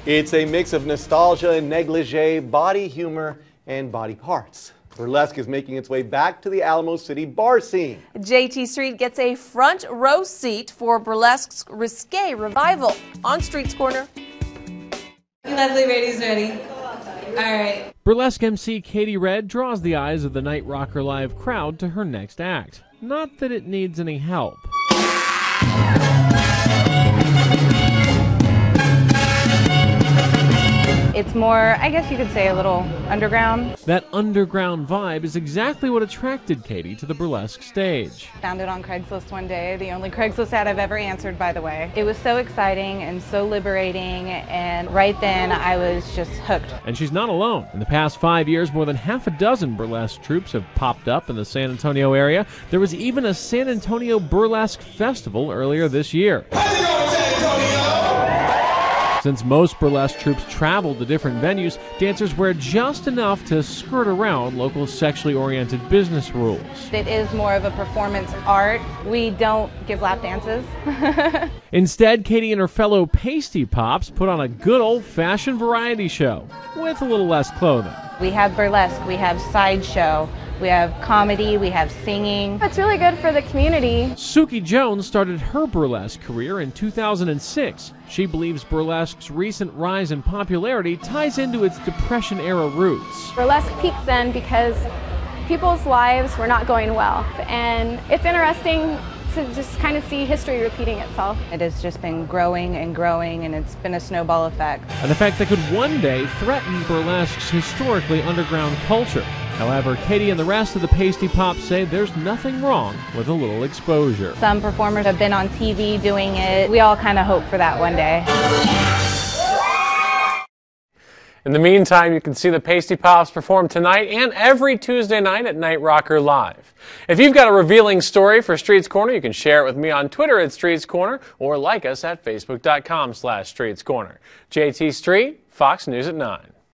It's a mix of nostalgia and negligee, body humor, and body parts. Burlesque is making its way back to the Alamo City bar scene. JT Street gets a front row seat for Burlesque's risque revival on Street's Corner. Lovely ladies ready. All right. Burlesque MC Katie Red draws the eyes of the Night Rocker Live crowd to her next act. Not that it needs any help. It's more, I guess you could say, a little underground. That underground vibe is exactly what attracted Katie to the Burlesque stage. Found it on Craigslist one day, the only Craigslist ad I've ever answered, by the way. It was so exciting and so liberating, and right then I was just hooked. And she's not alone. In the past 5 years, more than half a dozen burlesque troupes have popped up in the San Antonio area. There was even a San Antonio Burlesque Festival earlier this year. Since most burlesque troupes travel to different venues, dancers wear just enough to skirt around local sexually oriented business rules. It is more of a performance art. We don't give lap dances. Instead, Katie and her fellow pasty pops put on a good old-fashioned variety show with a little less clothing. We have burlesque, we have sideshow, we have comedy, we have singing. It's really good for the community. Suki Jones started her burlesque career in 2006. She believes burlesque's recent rise in popularity ties into its Depression-era roots. Burlesque peaked then because people's lives were not going well, and it's interesting to just kind of see history repeating itself. It has just been growing and growing, and it's been a snowball effect. An effect that could one day threaten burlesque's historically underground culture. However, Katie and the rest of the pasty pops say there's nothing wrong with a little exposure. Some performers have been on TV doing it. We all kind of hope for that one day. In the meantime, you can see the Pasty Pops perform tonight and every Tuesday night at Night Rocker Live. If you've got a revealing story for Street's Corner, you can share it with me on Twitter at Street's Corner or like us at Facebook.com/Street's Corner. JT Street, Fox News at 9.